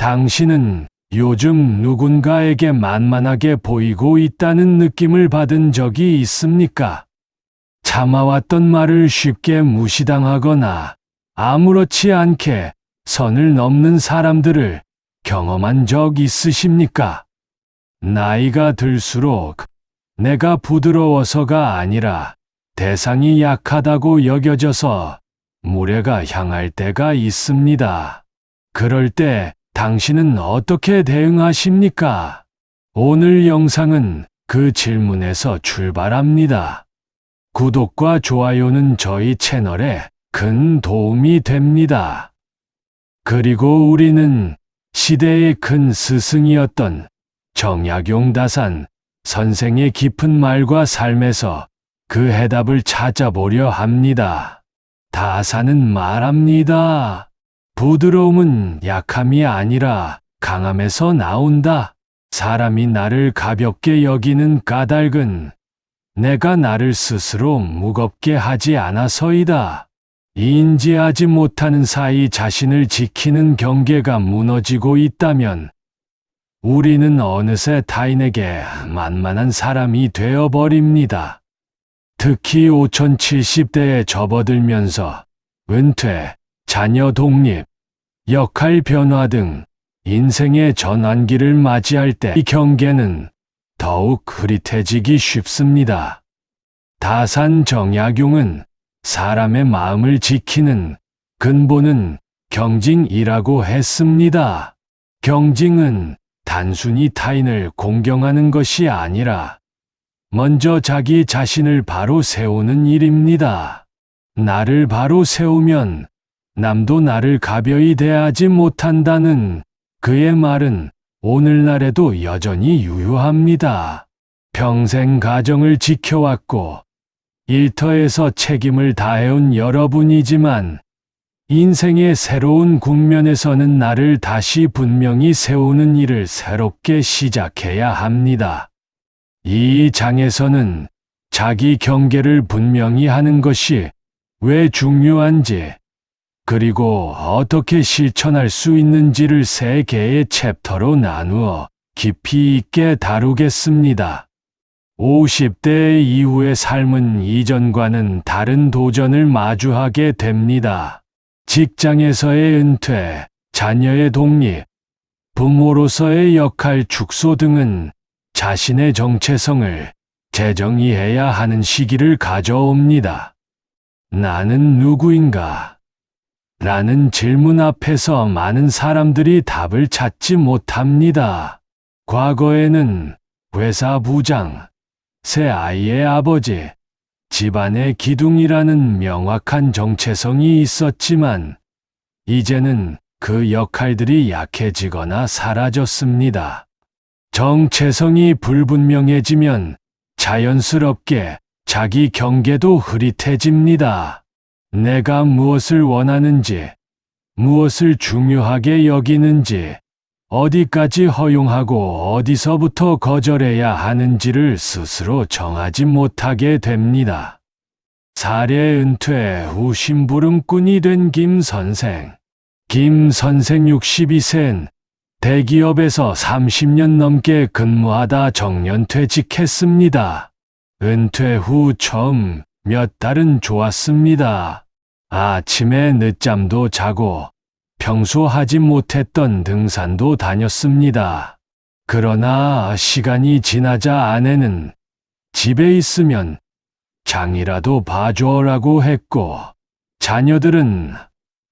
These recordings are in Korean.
당신은 요즘 누군가에게 만만하게 보이고 있다는 느낌을 받은 적이 있습니까? 참아왔던 말을 쉽게 무시당하거나 아무렇지 않게 선을 넘는 사람들을 경험한 적 있으십니까? 나이가 들수록 내가 부드러워서가 아니라 대상이 약하다고 여겨져서 무례가 향할 때가 있습니다. 그럴 때 당신은 어떻게 대응하십니까? 오늘 영상은 그 질문에서 출발합니다. 구독과 좋아요는 저희 채널에 큰 도움이 됩니다. 그리고 우리는 시대의 큰 스승이었던 정약용 다산 선생의 깊은 말과 삶에서 그 해답을 찾아보려 합니다. 다산은 말합니다. 부드러움은 약함이 아니라 강함에서 나온다. 사람이 나를 가볍게 여기는 까닭은 내가 나를 스스로 무겁게 하지 않아서이다. 인지하지 못하는 사이 자신을 지키는 경계가 무너지고 있다면 우리는 어느새 타인에게 만만한 사람이 되어버립니다. 특히 5070대에 접어들면서 은퇴, 자녀 독립, 역할 변화 등 인생의 전환기를 맞이할 때 이 경계는 더욱 흐릿해지기 쉽습니다. 다산 정약용은 사람의 마음을 지키는 근본은 경징이라고 했습니다. 경징은 단순히 타인을 공경하는 것이 아니라 먼저 자기 자신을 바로 세우는 일입니다. 나를 바로 세우면 남도 나를 가벼이 대하지 못한다는 그의 말은 오늘날에도 여전히 유효합니다. 평생 가정을 지켜왔고 일터에서 책임을 다해온 여러분이지만 인생의 새로운 국면에서는 나를 다시 분명히 세우는 일을 새롭게 시작해야 합니다. 이 장에서는 자기 경계를 분명히 하는 것이 왜 중요한지, 그리고 어떻게 실천할 수 있는지를 3개의 챕터로 나누어 깊이 있게 다루겠습니다. 50대 이후의 삶은 이전과는 다른 도전을 마주하게 됩니다. 직장에서의 은퇴, 자녀의 독립, 부모로서의 역할 축소 등은 자신의 정체성을 재정의해야 하는 시기를 가져옵니다. 나는 누구인가? 라는 질문 앞에서 많은 사람들이 답을 찾지 못합니다. 과거에는 회사 부장, 새 아이의 아버지, 집안의 기둥이라는 명확한 정체성이 있었지만 이제는 그 역할들이 약해지거나 사라졌습니다. 정체성이 불분명해지면 자연스럽게 자기 경계도 흐릿해집니다. 내가 무엇을 원하는지, 무엇을 중요하게 여기는지, 어디까지 허용하고 어디서부터 거절해야 하는지를 스스로 정하지 못하게 됩니다. 사례 은퇴 후 심부름꾼이 된 김 선생. 김 선생 62세는 대기업에서 30년 넘게 근무하다 정년퇴직했습니다. 은퇴 후 처음 몇 달은 좋았습니다. 아침에 늦잠도 자고 평소 하지 못했던 등산도 다녔습니다. 그러나 시간이 지나자 아내는 집에 있으면 장이라도 봐줘라고 했고 자녀들은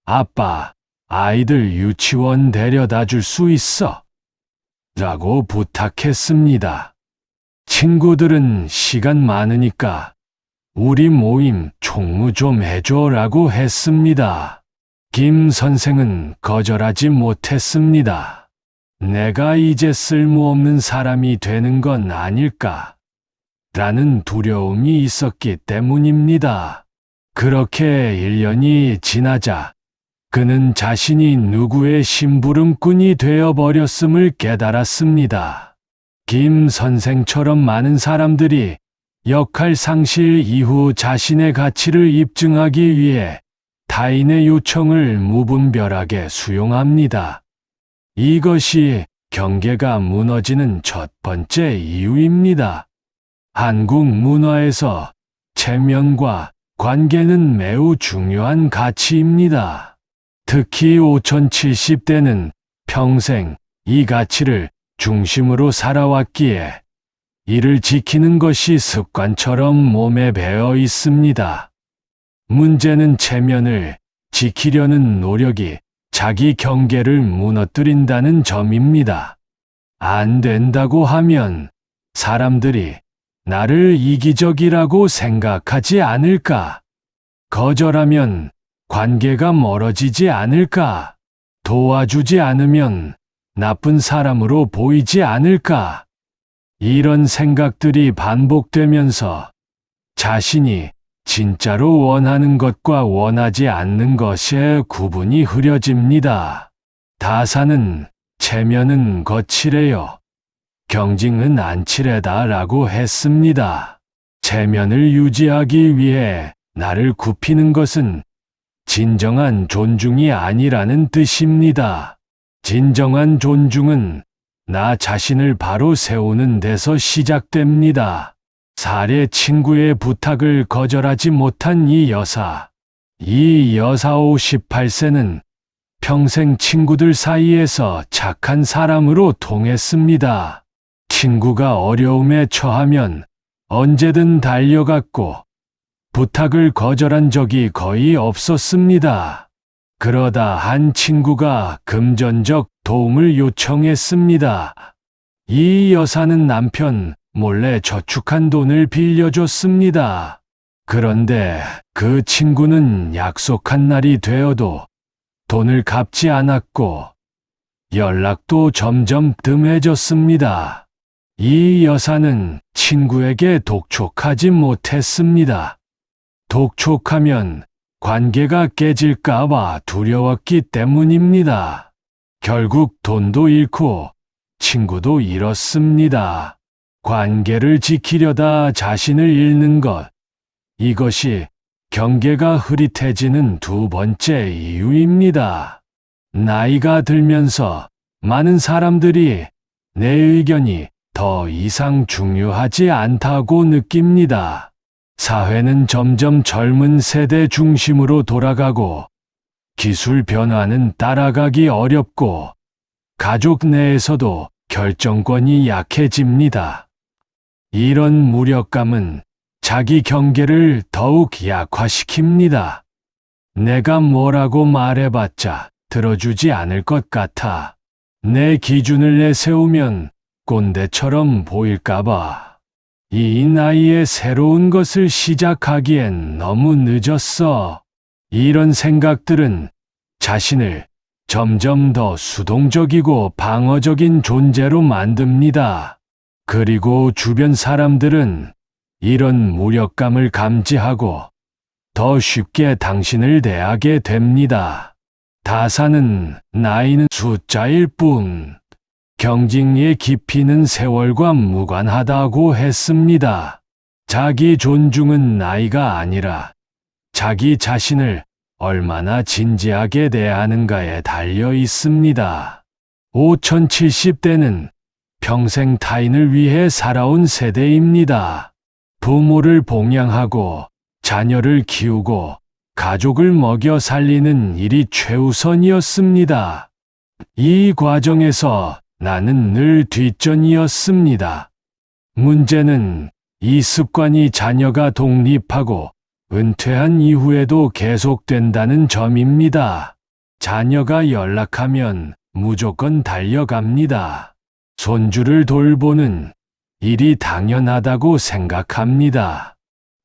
아빠, 아이들 유치원 데려다 줄 수 있어? 라고 부탁했습니다. 친구들은 시간 많으니까 우리 모임 총무 좀 해줘라고 했습니다. 김 선생은 거절하지 못했습니다. 내가 이제 쓸모없는 사람이 되는 건 아닐까? 라는 두려움이 있었기 때문입니다. 그렇게 1년이 지나자 그는 자신이 누구의 심부름꾼이 되어버렸음을 깨달았습니다. 김 선생처럼 많은 사람들이 역할 상실 이후 자신의 가치를 입증하기 위해 타인의 요청을 무분별하게 수용합니다. 이것이 경계가 무너지는 첫 번째 이유입니다. 한국 문화에서 체면과 관계는 매우 중요한 가치입니다. 특히 5070대는 평생 이 가치를 중심으로 살아왔기에 이를 지키는 것이 습관처럼 몸에 배어 있습니다. 문제는 체면을 지키려는 노력이 자기 경계를 무너뜨린다는 점입니다. 안 된다고 하면 사람들이 나를 이기적이라고 생각하지 않을까? 거절하면 관계가 멀어지지 않을까? 도와주지 않으면 나쁜 사람으로 보이지 않을까? 이런 생각들이 반복되면서 자신이 진짜로 원하는 것과 원하지 않는 것의 구분이 흐려집니다. 다사는 체면은 거칠해요. 경징은 안칠하다라고 했습니다. 체면을 유지하기 위해 나를 굽히는 것은 진정한 존중이 아니라는 뜻입니다. 진정한 존중은 나 자신을 바로 세우는 데서 시작됩니다. 사례 친구의 부탁을 거절하지 못한 이 여사 58세는 평생 친구들 사이에서 착한 사람으로 통했습니다. 친구가 어려움에 처하면 언제든 달려갔고 부탁을 거절한 적이 거의 없었습니다. 그러다 한 친구가 금전적 도움을 요청했습니다. 이 여사는 남편 몰래 저축한 돈을 빌려줬습니다. 그런데 그 친구는 약속한 날이 되어도 돈을 갚지 않았고 연락도 점점 뜸해졌습니다. 이 여사는 친구에게 독촉하지 못했습니다. 독촉하면 관계가 깨질까봐 두려웠기 때문입니다. 결국 돈도 잃고 친구도 잃었습니다. 관계를 지키려다 자신을 잃는 것. 이것이 경계가 흐릿해지는 두 번째 이유입니다. 나이가 들면서 많은 사람들이 내 의견이 더 이상 중요하지 않다고 느낍니다. 사회는 점점 젊은 세대 중심으로 돌아가고 기술 변화는 따라가기 어렵고 가족 내에서도 결정권이 약해집니다. 이런 무력감은 자기 경계를 더욱 약화시킵니다. 내가 뭐라고 말해봤자 들어주지 않을 것 같아. 내 기준을 내세우면 꼰대처럼 보일까봐. 이 나이에 새로운 것을 시작하기엔 너무 늦었어. 이런 생각들은 자신을 점점 더 수동적이고 방어적인 존재로 만듭니다. 그리고 주변 사람들은 이런 무력감을 감지하고 더 쉽게 당신을 대하게 됩니다. 다사는 나이는 숫자일 뿐, 경징의 깊이는 세월과 무관하다고 했습니다. 자기 존중은 나이가 아니라 자기 자신을 얼마나 진지하게 대하는가에 달려 있습니다. 5070대는 평생 타인을 위해 살아온 세대입니다. 부모를 봉양하고 자녀를 키우고 가족을 먹여 살리는 일이 최우선이었습니다. 이 과정에서 나는 늘 뒷전이었습니다. 문제는 이 습관이 자녀가 독립하고 은퇴한 이후에도 계속된다는 점입니다. 자녀가 연락하면 무조건 달려갑니다. 손주를 돌보는 일이 당연하다고 생각합니다.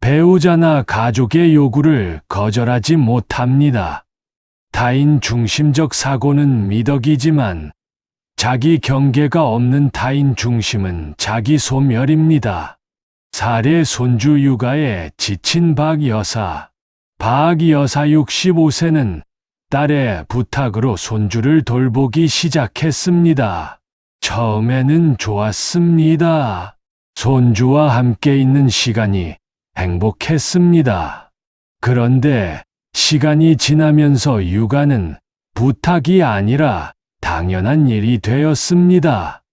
배우자나 가족의 요구를 거절하지 못합니다. 타인 중심적 사고는 미덕이지만 자기 경계가 없는 타인 중심은 자기 소멸입니다. 사례 손주 육아에 지친 박 여사. 박 여사 65세는 딸의 부탁으로 손주를 돌보기 시작했습니다. 처음에는 좋았습니다. 손주와 함께 있는 시간이 행복했습니다. 그런데 시간이 지나면서 육아는 부탁이 아니라 당연한 일이 되었습니다.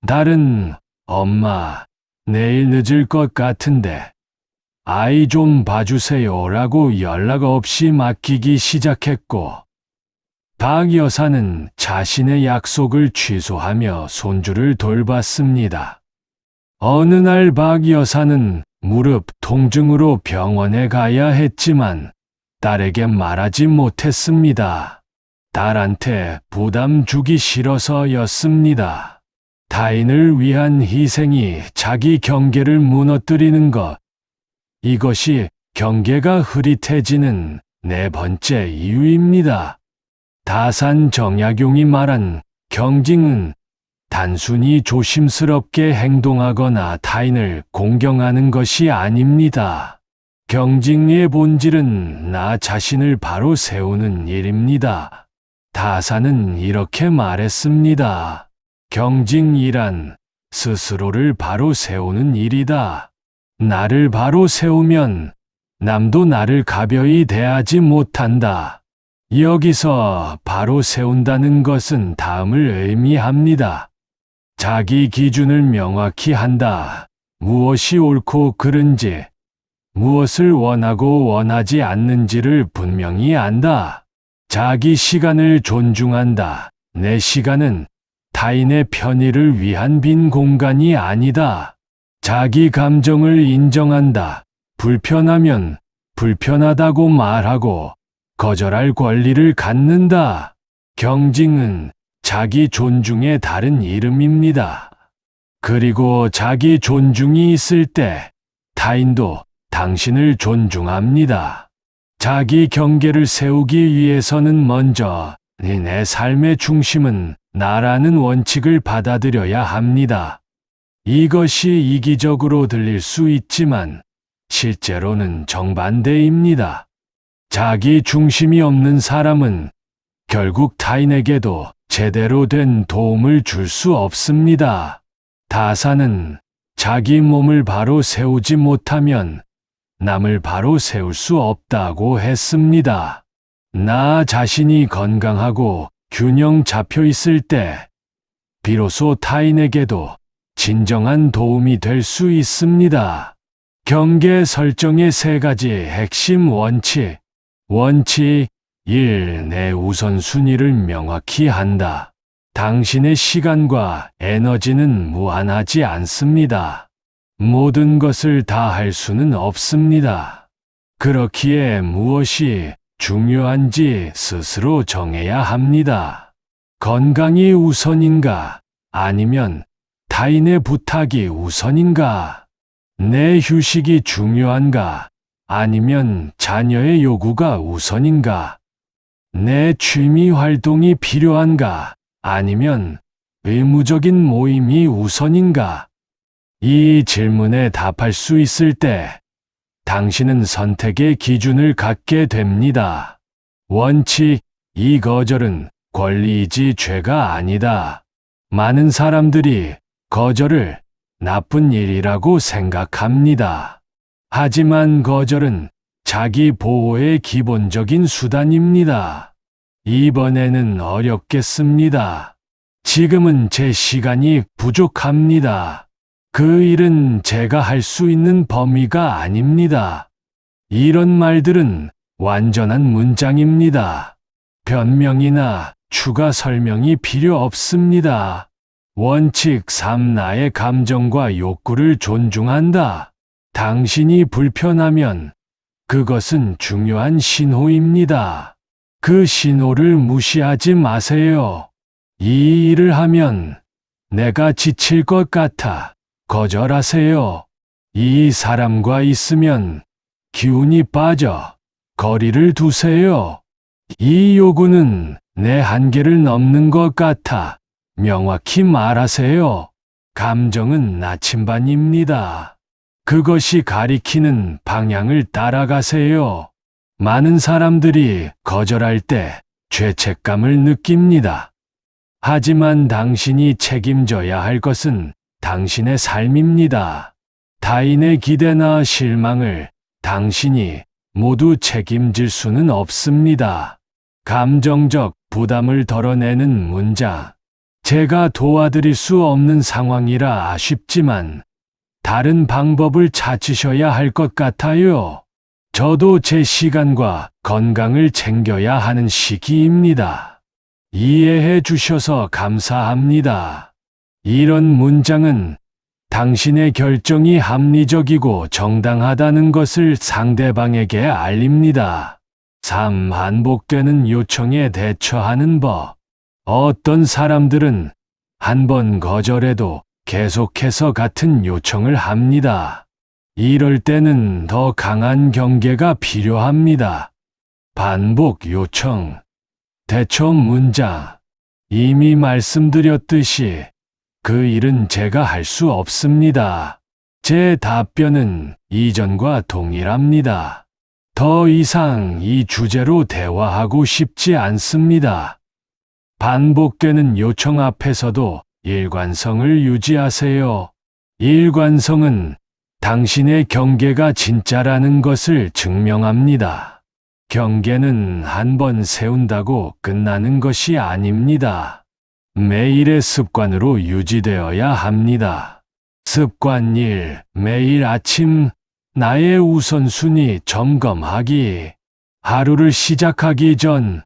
딸은 엄마, 내일 늦을 것 같은데 아이 좀 봐주세요라고 연락 없이 맡기기 시작했고, 박 여사는 자신의 약속을 취소하며 손주를 돌봤습니다. 어느 날 박 여사는 무릎 통증으로 병원에 가야 했지만 딸에게 말하지 못했습니다. 딸한테 부담 주기 싫어서였습니다. 타인을 위한 희생이 자기 경계를 무너뜨리는 것, 이것이 경계가 흐릿해지는 네 번째 이유입니다. 다산 정약용이 말한 경징은 단순히 조심스럽게 행동하거나 타인을 공경하는 것이 아닙니다. 경징의 본질은 나 자신을 바로 세우는 일입니다. 다산은 이렇게 말했습니다. 경징이란 스스로를 바로 세우는 일이다. 나를 바로 세우면 남도 나를 가벼이 대하지 못한다. 여기서 바로 세운다는 것은 다음을 의미합니다. 자기 기준을 명확히 한다. 무엇이 옳고 그른지, 무엇을 원하고 원하지 않는지를 분명히 안다. 자기 시간을 존중한다. 내 시간은 타인의 편의를 위한 빈 공간이 아니다. 자기 감정을 인정한다. 불편하면 불편하다고 말하고 거절할 권리를 갖는다. 경징은 자기 존중의 다른 이름입니다. 그리고 자기 존중이 있을 때 타인도 당신을 존중합니다. 자기 경계를 세우기 위해서는 먼저 내 삶의 중심은 나라는 원칙을 받아들여야 합니다. 이것이 이기적으로 들릴 수 있지만 실제로는 정반대입니다. 자기 중심이 없는 사람은 결국 타인에게도 제대로 된 도움을 줄 수 없습니다. 다산은 자기 몸을 바로 세우지 못하면 남을 바로 세울 수 없다고 했습니다. 나 자신이 건강하고 균형 잡혀 있을 때 비로소 타인에게도 진정한 도움이 될 수 있습니다. 경계 설정의 세 가지 핵심 원칙. 원칙 1. 내 우선순위를 명확히 한다. 당신의 시간과 에너지는 무한하지 않습니다. 모든 것을 다 할 수는 없습니다. 그렇기에 무엇이 중요한지 스스로 정해야 합니다. 건강이 우선인가? 아니면 타인의 부탁이 우선인가? 내 휴식이 중요한가? 아니면 자녀의 요구가 우선인가? 내 취미 활동이 필요한가? 아니면 의무적인 모임이 우선인가? 이 질문에 답할 수 있을 때 당신은 선택의 기준을 갖게 됩니다. 원칙 2. 거절은 권리이지 죄가 아니다. 많은 사람들이 거절을 나쁜 일이라고 생각합니다. 하지만 거절은 자기 보호의 기본적인 수단입니다. 이번에는 어렵겠습니다. 지금은 제 시간이 부족합니다. 그 일은 제가 할 수 있는 범위가 아닙니다. 이런 말들은 완전한 문장입니다. 변명이나 추가 설명이 필요 없습니다. 원칙 3. 나의 감정과 욕구를 존중한다. 당신이 불편하면 그것은 중요한 신호입니다. 그 신호를 무시하지 마세요. 이 일을 하면 내가 지칠 것 같아. 거절하세요. 이 사람과 있으면 기운이 빠져. 거리를 두세요. 이 요구는 내 한계를 넘는 것 같아. 명확히 말하세요. 감정은 나침반입니다. 그것이 가리키는 방향을 따라가세요. 많은 사람들이 거절할 때 죄책감을 느낍니다. 하지만 당신이 책임져야 할 것은 당신의 삶입니다. 타인의 기대나 실망을 당신이 모두 책임질 수는 없습니다. 감정적 부담을 덜어내는 문장. 제가 도와드릴 수 없는 상황이라 아쉽지만 다른 방법을 찾으셔야 할 것 같아요. 저도 제 시간과 건강을 챙겨야 하는 시기입니다. 이해해 주셔서 감사합니다. 이런 문장은 당신의 결정이 합리적이고 정당하다는 것을 상대방에게 알립니다. 3. 반복되는 요청에 대처하는 법. 어떤 사람들은 한 번 거절해도 계속해서 같은 요청을 합니다. 이럴 때는 더 강한 경계가 필요합니다. 반복 요청. 대처 문장. 이미 말씀드렸듯이 그 일은 제가 할 수 없습니다. 제 답변은 이전과 동일합니다. 더 이상 이 주제로 대화하고 싶지 않습니다. 반복되는 요청 앞에서도 일관성을 유지하세요. 일관성은 당신의 경계가 진짜라는 것을 증명합니다. 경계는 한 번 세운다고 끝나는 것이 아닙니다. 매일의 습관으로 유지되어야 합니다. 습관 1. 매일 아침 나의 우선순위 점검하기. 하루를 시작하기 전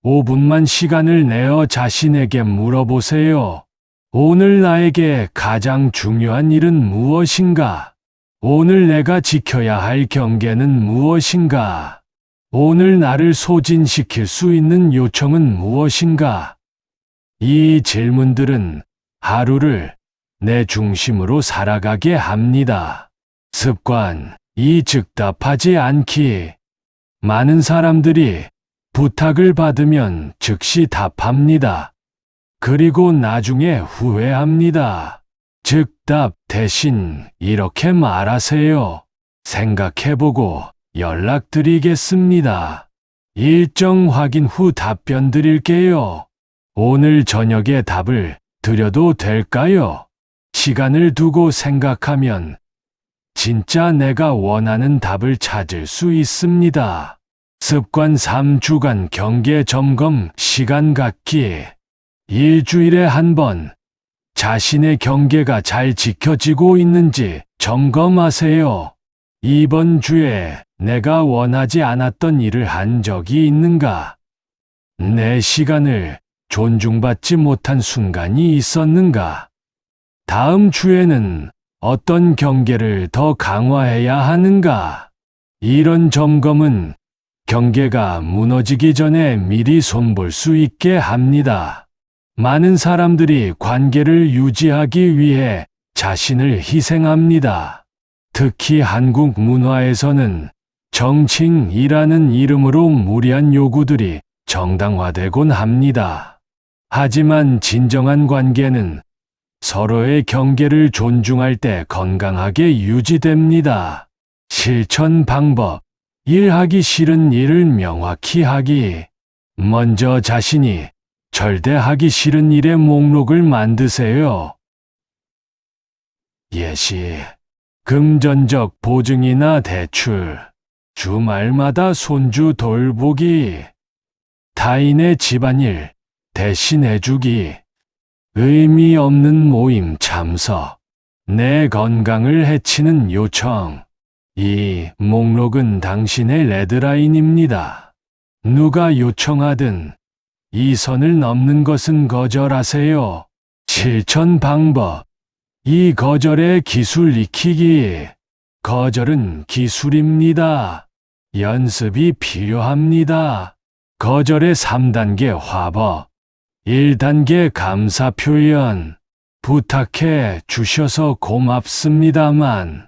5분만 시간을 내어 자신에게 물어보세요. 오늘 나에게 가장 중요한 일은 무엇인가? 오늘 내가 지켜야 할 경계는 무엇인가? 오늘 나를 소진시킬 수 있는 요청은 무엇인가? 이 질문들은 하루를 내 중심으로 살아가게 합니다. 습관 2. 즉답하지 않기. 많은 사람들이 부탁을 받으면 즉시 답합니다. 그리고 나중에 후회합니다. 즉답 대신 이렇게 말하세요. 생각해보고 연락드리겠습니다. 일정 확인 후 답변 드릴게요. 오늘 저녁에 답을 드려도 될까요? 시간을 두고 생각하면 진짜 내가 원하는 답을 찾을 수 있습니다. 습관 3. 주간 경계 점검 시간 갖기. 일주일에 한 번 자신의 경계가 잘 지켜지고 있는지 점검하세요. 이번 주에 내가 원하지 않았던 일을 한 적이 있는가? 내 시간을 존중받지 못한 순간이 있었는가? 다음 주에는 어떤 경계를 더 강화해야 하는가? 이런 점검은 경계가 무너지기 전에 미리 손볼 수 있게 합니다. 많은 사람들이 관계를 유지하기 위해 자신을 희생합니다. 특히 한국 문화에서는 정칭이라는 이름으로 무리한 요구들이 정당화되곤 합니다. 하지만 진정한 관계는 서로의 경계를 존중할 때 건강하게 유지됩니다. 실천 방법 1. 하기 싫은 일을 명확히 하기. 먼저 자신이 절대 하기 싫은 일의 목록을 만드세요. 예시, 금전적 보증이나 대출, 주말마다 손주 돌보기, 타인의 집안일 대신해주기, 의미 없는 모임 참석, 내 건강을 해치는 요청. 이 목록은 당신의 레드라인입니다. 누가 요청하든 이 선을 넘는 것은 거절하세요. 실천 방법. 이 거절의 기술 익히기. 거절은 기술입니다. 연습이 필요합니다. 거절의 3단계 화법. 1단계 감사 표현. 부탁해 주셔서 고맙습니다만,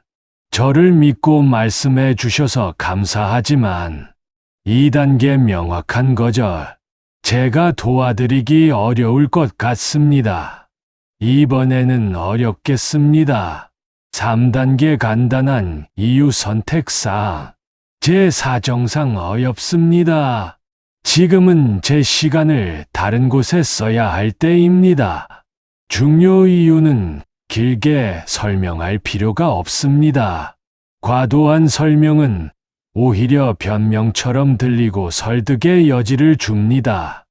저를 믿고 말씀해 주셔서 감사하지만. 2단계 명확한 거절. 제가 도와드리기 어려울 것 같습니다. 이번에는 어렵겠습니다. 3단계 간단한 이유 선택사항. 제 사정상 어렵습니다. 지금은 제 시간을 다른 곳에 써야 할 때입니다. 중요 이유는 길게 설명할 필요가 없습니다. 과도한 설명은 오히려 변명처럼 들리고 설득의 여지를 줍니다.